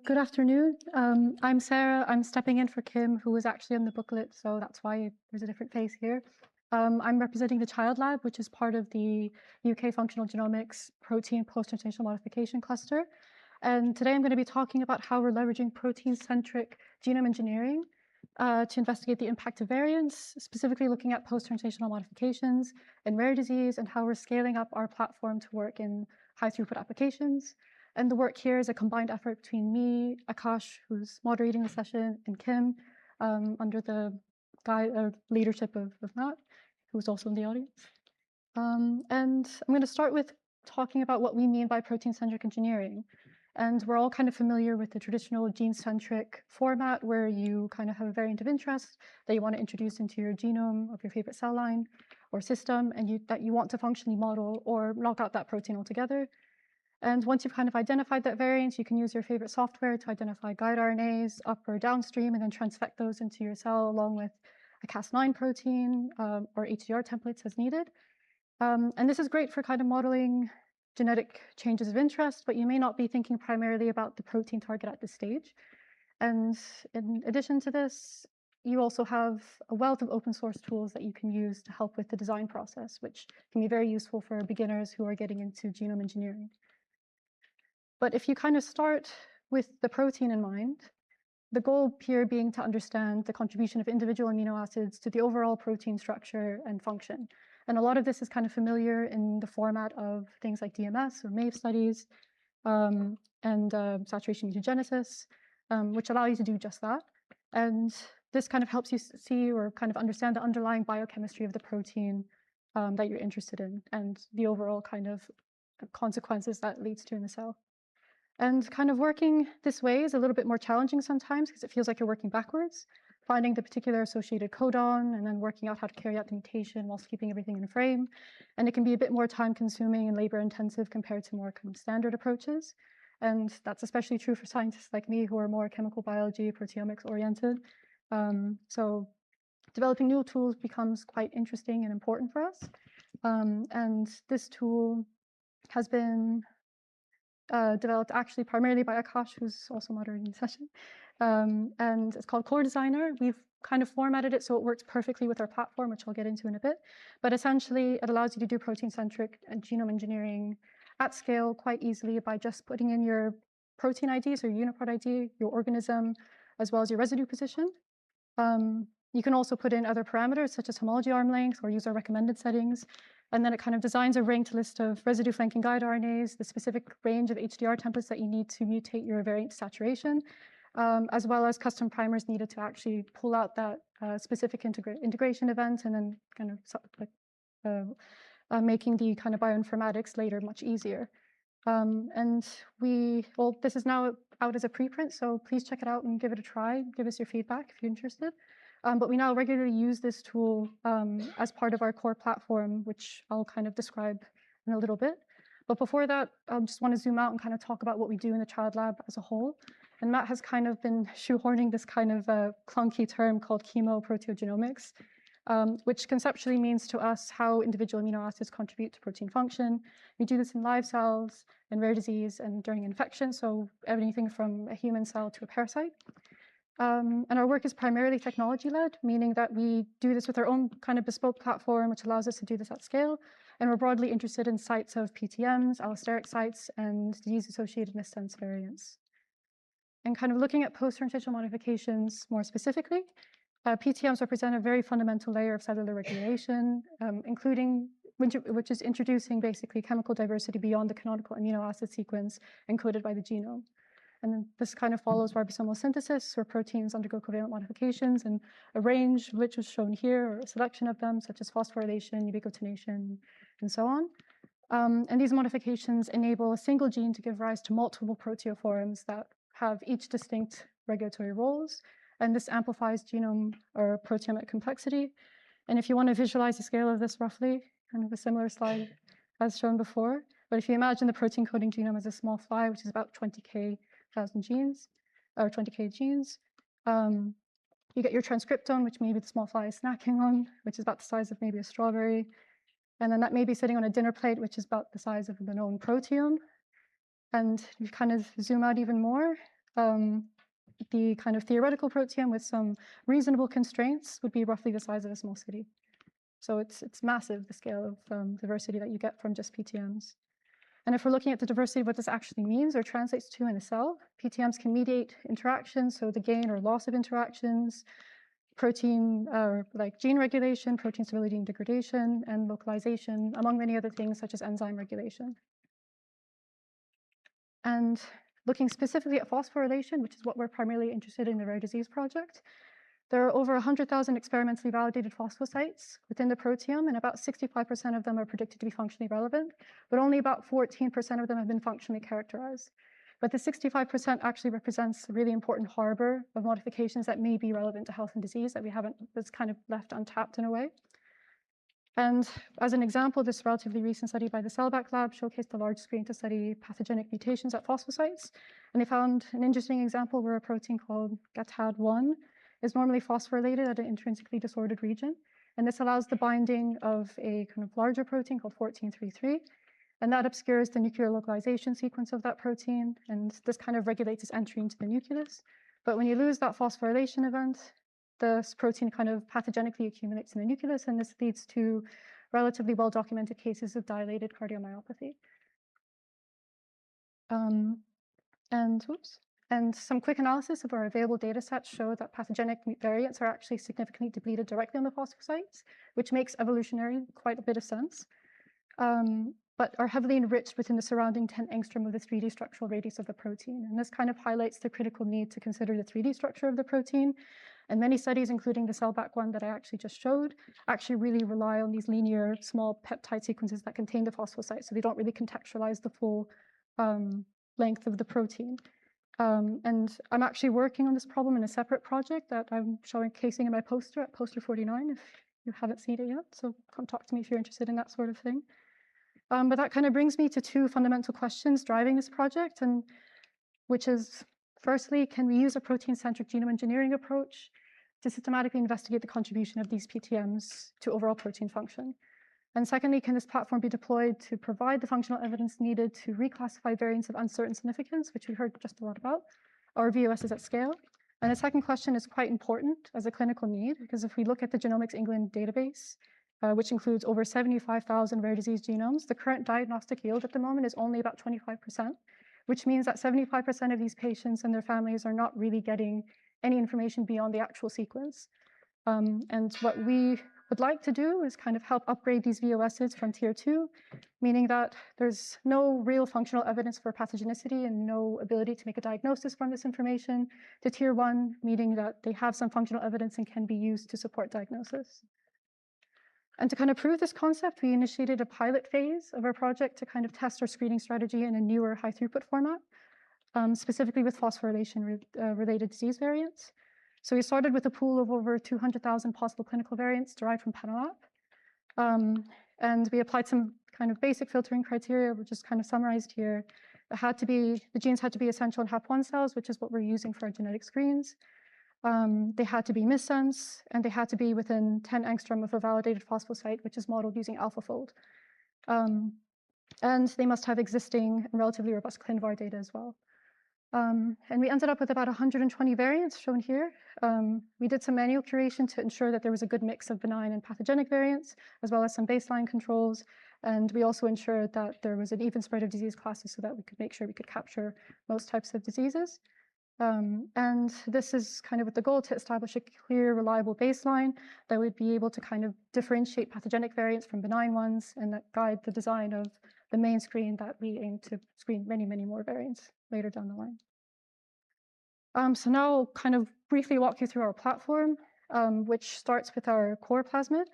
Good afternoon. I'm Sarah. I'm stepping in for Kim, who was actually on the booklet, so that's why there's a different face here. I'm representing the Child Lab, which is part of the UK Functional Genomics Protein Post-Translational Modification Cluster. And today I'm going to be talking about how we're leveraging protein-centric genome engineering to investigate the impact of variants, specifically looking at post-translational modifications in rare disease and how we're scaling up our platform to work in high-throughput applications. And the work here is a combined effort between me, Akash, who's moderating the session, and Kim, under the leadership of Matt, who's also in the audience. And I'm going to start with talking about what we mean by protein-centric engineering. And we're all kind of familiar with the traditional gene-centric format where you kind of have a variant of interest that you want to introduce into your genome of your favorite cell line or system, and that you want to functionally model or knock out that protein altogether. And once you've kind of identified that variant, you can use your favorite software to identify guide RNAs up or downstream and then transfect those into your cell along with a Cas9 protein or HDR templates as needed. And this is great for kind of modeling genetic changes of interest, but you may not be thinking primarily about the protein target at this stage. And in addition to this, you also have a wealth of open source tools that you can use to help with the design process, which can be very useful for beginners who are getting into genome engineering. But if you kind of start with the protein in mind, the goal here being to understand the contribution of individual amino acids to the overall protein structure and function. And a lot of this is kind of familiar in the format of things like DMS or MAVE studies and saturation mutagenesis, which allow you to do just that. And this kind of helps you see or kind of understand the underlying biochemistry of the protein that you're interested in and the overall kind of consequences that leads to in the cell. And kind of working this way is a little bit more challenging sometimes because it feels like you're working backwards, finding the particular associated codon and then working out how to carry out the mutation whilst keeping everything in frame. And it can be a bit more time consuming and labor intensive compared to more kind of standard approaches. And that's especially true for scientists like me who are more chemical biology, proteomics oriented. So developing new tools becomes quite interesting and important for us. And this tool has been developed actually primarily by Akash, who's also moderating the session. And it's called Core Designer. We've kind of formatted it so it works perfectly with our platform, which I'll get into in a bit. But essentially, it allows you to do protein-centric and genome engineering at scale quite easily by just putting in your protein ID, so your UniProt ID, your organism, as well as your residue position. You can also put in other parameters such as homology arm length or use our recommended settings. And then it kind of designs a ranked list of residue flanking guide RNAs, the specific range of HDR templates that you need to mutate your variant saturation, as well as custom primers needed to actually pull out that specific integration event and then kind of making the kind of bioinformatics later much easier. And this is now out as a preprint, so please check it out and give it a try. Give us your feedback if you're interested. But we now regularly use this tool as part of our core platform, which I'll kind of describe in a little bit. But before that, I just want to zoom out and kind of talk about what we do in the Child Lab as a whole. And Matt has kind of been shoehorning this kind of clunky term called chemoproteogenomics, which conceptually means to us how individual amino acids contribute to protein function. We do this in live cells, in rare disease, and during infection, so anything from a human cell to a parasite. And our work is primarily technology-led, meaning that we do this with our own kind of bespoke platform, which allows us to do this at scale. And we're broadly interested in sites of PTMs, allosteric sites, and disease-associated missense variants. And kind of looking at post-translational modifications more specifically, PTMs represent a very fundamental layer of cellular regulation, including which is introducing basically chemical diversity beyond the canonical amino acid sequence encoded by the genome. And then this kind of follows ribosomal synthesis, where proteins undergo covalent modifications, and a range which is shown here, or a selection of them, such as phosphorylation, ubiquitination, and so on. And these modifications enable a single gene to give rise to multiple proteoforms that have each distinct regulatory roles. And this amplifies genome or proteomic complexity. And if you want to visualize the scale of this roughly, kind of a similar slide as shown before, but if you imagine the protein coding genome as a small fly, which is about 20,000 genes, or 20K genes, you get your transcriptome, which maybe the small fly is snacking on, which is about the size of maybe a strawberry. And then that may be sitting on a dinner plate, which is about the size of the known proteome. And if you kind of zoom out even more, the kind of theoretical proteome with some reasonable constraints would be roughly the size of a small city. So it's massive, the scale of diversity that you get from just PTMs. And if we're looking at the diversity of what this actually means or translates to in a cell, PTMs can mediate interactions, so the gain or loss of interactions, protein, like gene regulation, protein stability and degradation, and localization, among many other things such as enzyme regulation. And looking specifically at phosphorylation, which is what we're primarily interested in the rare disease project, there are over 100,000 experimentally validated phosphosites within the proteome, and about 65% of them are predicted to be functionally relevant, but only about 14% of them have been functionally characterized. But the 65% actually represents a really important harbor of modifications that may be relevant to health and disease that that's kind of left untapped in a way. And as an example, this relatively recent study by the Cellback lab showcased a large screen to study pathogenic mutations at phosphosites. And they found an interesting example where a protein called GATAD1 is normally phosphorylated at an intrinsically disordered region. And this allows the binding of a kind of larger protein called 1433. And that obscures the nuclear localization sequence of that protein. And this kind of regulates its entry into the nucleus. But when you lose that phosphorylation event, this protein kind of pathogenically accumulates in the nucleus, and this leads to relatively well-documented cases of dilated cardiomyopathy. And some quick analysis of our available data sets show that pathogenic variants are actually significantly depleted directly on the phosphosites, which makes evolutionary quite a bit of sense, but are heavily enriched within the surrounding 10 angstrom of the 3D structural radius of the protein. And this kind of highlights the critical need to consider the 3D structure of the protein. And many studies, including the Cellback one that I actually just showed, actually really rely on these linear small peptide sequences that contain the phosphosites, so they don't really contextualize the full length of the protein. And I'm actually working on this problem in a separate project that I'm showcasing in my poster at poster 49, if you haven't seen it yet. So come talk to me if you're interested in that sort of thing. But that kind of brings me to two fundamental questions driving this project, and which is, firstly, can we use a protein-centric genome engineering approach to systematically investigate the contribution of these PTMs to overall protein function? And secondly, can this platform be deployed to provide the functional evidence needed to reclassify variants of uncertain significance, which we heard just a lot about, or VOSs at scale? And the second question is quite important as a clinical need, because if we look at the Genomics England database, which includes over 75,000 rare disease genomes, the current diagnostic yield at the moment is only about 25%, which means that 75% of these patients and their families are not really getting any information beyond the actual sequence. And what we would like to do is kind of help upgrade these VOSs from tier 2, meaning that there's no real functional evidence for pathogenicity and no ability to make a diagnosis from this information, to tier 1, meaning that they have some functional evidence and can be used to support diagnosis. And to kind of prove this concept, we initiated a pilot phase of our project to kind of test our screening strategy in a newer high throughput format, specifically with phosphorylation related disease variants. So we started with a pool of over 200,000 possible clinical variants derived from Panelab. And we applied some kind of basic filtering criteria, which is kind of summarized here. The genes had to be essential in HAP1 cells, which is what we're using for our genetic screens. They had to be missense, and they had to be within 10 angstrom of a validated phosphosite, which is modeled using AlphaFold. And they must have existing and relatively robust ClinVar data as well. And we ended up with about 120 variants shown here. We did some manual curation to ensure that there was a good mix of benign and pathogenic variants, as well as some baseline controls. And we also ensured that there was an even spread of disease classes so that we could make sure we could capture most types of diseases. And this is kind of with the goal to establish a clear, reliable baseline that would be able to kind of differentiate pathogenic variants from benign ones, and that guide the design of the main screen that we aim to screen many, many more variants later down the line. So now I'll kind of briefly walk you through our platform, which starts with our core plasmid.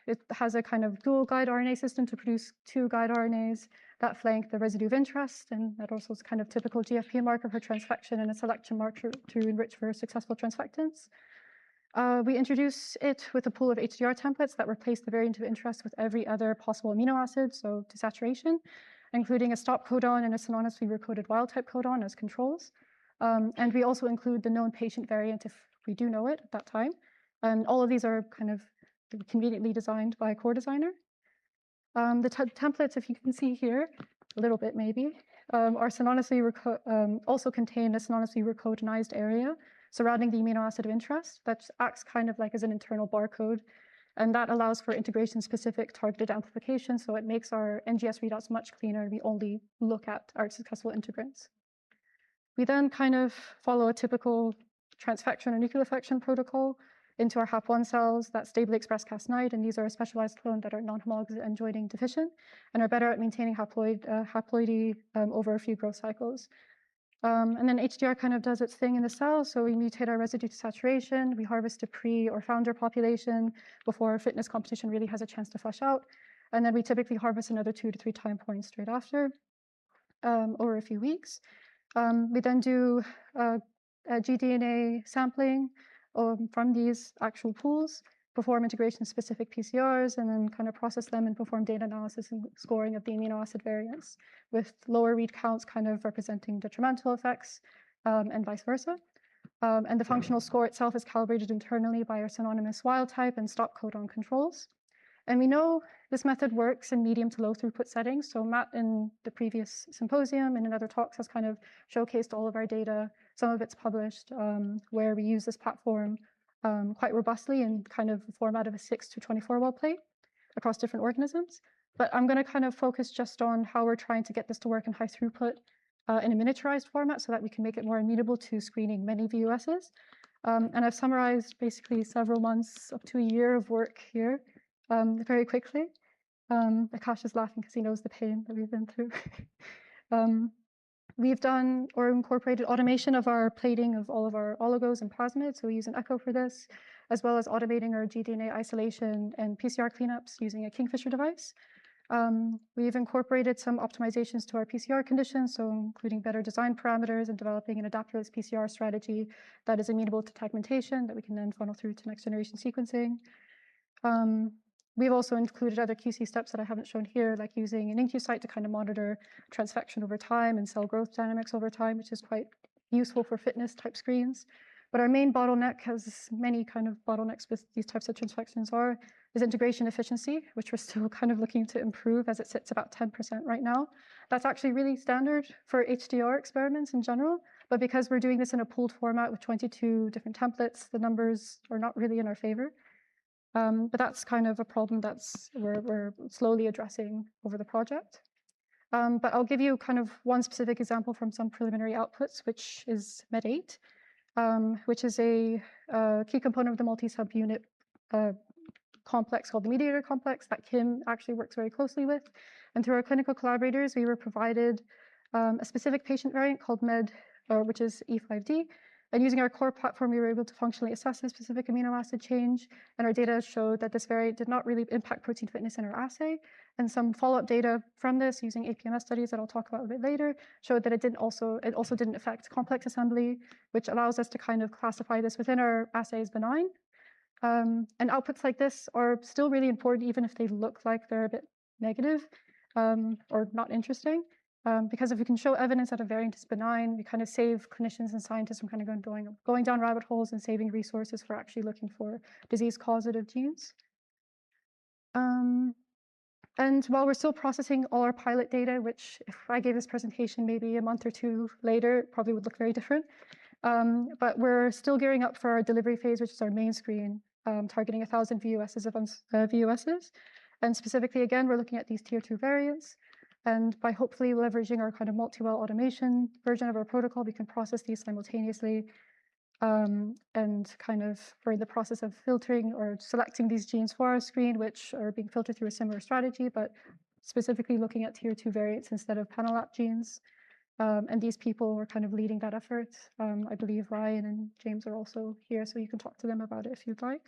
It has a kind of dual guide RNA system to produce 2 guide RNAs that flank the residue of interest, and that also is kind of typical GFP marker for transfection and a selection marker to enrich for successful transfectants. We introduce it with a pool of HDR templates that replace the variant of interest with every other possible amino acid, so to saturation, including a stop codon and a synonymously recoded wild-type codon as controls. And we also include the known patient variant if we do know it at that time. And all of these are kind of conveniently designed by a core designer. The templates, if you can see here, a little bit maybe, are also contain a synonymously recognised area surrounding the amino acid of interest that acts kind of like as an internal barcode. And that allows for integration-specific targeted amplification, so it makes our NGS readouts much cleaner. We only look at our successful integrants. We then kind of follow a typical transfection or nucleofection protocol into our HAP1 cells that stably express Cas9, and these are a specialized clone that are non-homologous and joining deficient and are better at maintaining haploidy over a few growth cycles. And then HDR kind of does its thing in the cell, so we mutate our residue to saturation, we harvest a pre or founder population before our fitness competition really has a chance to flush out, and then we typically harvest another 2 to 3 time points straight after over a few weeks. We then do gDNA sampling from these actual pools, perform integration-specific PCRs, and then kind of process them and perform data analysis and scoring of the amino acid variants, with lower read counts kind of representing detrimental effects and vice versa. And the functional score itself is calibrated internally by our synonymous wild type and stop codon controls. And we know this method works in medium to low throughput settings. So Matt in the previous symposium and in other talks has kind of showcased all of our data. Some of it's published where we use this platform quite robustly in kind of the format of a 6 to 24 well plate across different organisms. But I'm going to kind of focus just on how we're trying to get this to work in high throughput in a miniaturized format so that we can make it more amenable to screening many VUSs. And I've summarized basically several months up to a year of work here very quickly. Akash is laughing because he knows the pain that we've been through. We've done or incorporated automation of our plating of all of our oligos and plasmids, so we use an echo for this, as well as automating our gDNA isolation and PCR cleanups using a Kingfisher device. We've incorporated some optimizations to our PCR conditions, so including better design parameters and developing an adapterless PCR strategy that is amenable to fragmentation that we can then funnel through to next generation sequencing. We've also included other QC steps that I haven't shown here, like using an InQSite to kind of monitor transfection over time and cell growth dynamics over time, which is quite useful for fitness type screens. But our main bottleneck, as many kind of bottlenecks with these types of transfections are, is integration efficiency, which we're still kind of looking to improve as it sits about 10% right now. That's actually really standard for HDR experiments in general, but because we're doing this in a pooled format with 22 different templates, the numbers are not really in our favor. But that's kind of a problem we're slowly addressing over the project. But I'll give you kind of one specific example from some preliminary outputs, which is MED8, which is a key component of the multi-subunit complex called the mediator complex that Kim actually works very closely with. And through our clinical collaborators, we were provided a specific patient variant called MED, which is E5D. And using our core platform, we were able to functionally assess the specific amino acid change. And our data showed that this variant did not really impact protein fitness in our assay. And some follow-up data from this using APMS studies that I'll talk about a bit later showed that it also didn't affect complex assembly, which allows us to kind of classify this within our assay as benign. And outputs like this are still really important, even if they look like they're a bit negative or not interesting. Because if we can show evidence that a variant is benign, we kind of save clinicians and scientists from kind of going down rabbit holes and saving resources for actually looking for disease-causative genes. And while we're still processing all our pilot data, which if I gave this presentation maybe a month or two later, it probably would look very different. But we're still gearing up for our delivery phase, which is our main screen, targeting 1,000 VUSs. And specifically, again, we're looking at these tier 2 variants. And by hopefully leveraging our kind of multi-well automation version of our protocol, we can process these simultaneously. And kind of we're in the process of filtering or selecting these genes for our screen, which are being filtered through a similar strategy, but specifically looking at tier 2 variants instead of panel-lap genes. And these people were kind of leading that effort. I believe Ryan and James are also here, so you can talk to them about it if you'd like.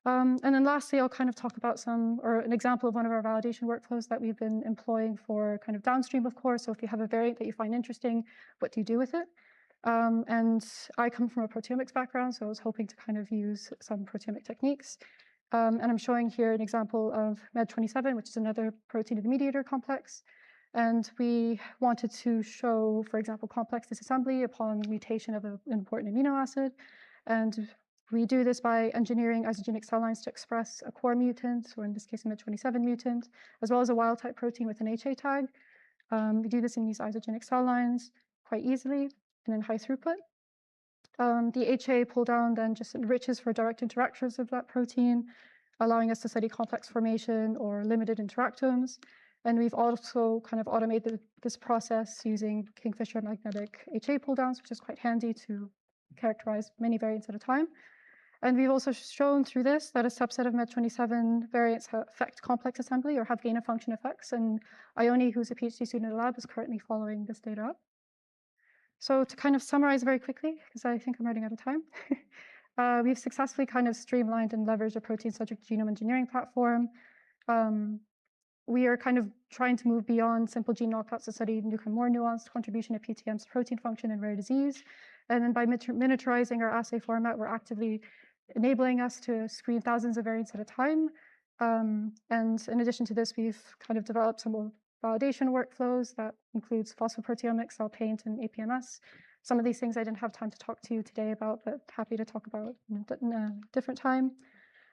And then lastly, I'll kind of talk about an example of one of our validation workflows that we've been employing for kind of downstream, of course. So if you have a variant that you find interesting, what do you do with it? And I come from a proteomics background, so I was hoping to kind of use some proteomic techniques. And I'm showing here an example of MED27, which is another protein in the mediator complex. And we wanted to show, for example, complex disassembly upon mutation of an important amino acid. And we do this by engineering isogenic cell lines to express a core mutant, or in this case, a MED27 mutant, as well as a wild type protein with an HA tag. We do this in these isogenic cell lines quite easily and in high throughput. The HA pull down then just enriches for direct interactions of that protein, allowing us to study complex formation or limited interactomes. And we've also kind of automated this process using Kingfisher magnetic HA pull downs, which is quite handy to characterize many variants at a time. And we've also shown through this that a subset of MED27 variants affect complex assembly or have gain of function effects. And Ione, who's a PhD student in the lab, is currently following this data up. So to kind of summarize very quickly, because I think I'm running out of time, we've successfully kind of streamlined and leveraged a protein-centric genome engineering platform. We are kind of trying to move beyond simple gene knockouts to study more nuanced contribution of PTMs to protein function in rare disease. And then by miniaturizing our assay format, we're actively enabling us to screen thousands of variants at a time. And in addition to this, we've kind of developed some validation workflows that includes phosphoproteomics, cell paint, and APMS. Some of these things I didn't have time to talk to you today about, but happy to talk about in a different time.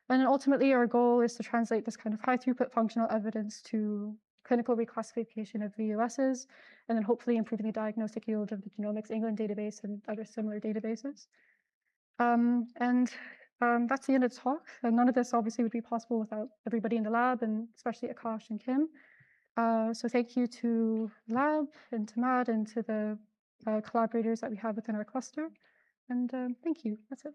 And ultimately, our goal is to translate this kind of high throughput functional evidence to clinical reclassification of VUSs, and then hopefully improving the diagnostic yield of the Genomics England database and other similar databases. That's the end of the talk. And none of this obviously would be possible without everybody in the lab, and especially Akash and Kim. So thank you to the lab and to Matt and to the collaborators that we have within our cluster. And thank you. That's it.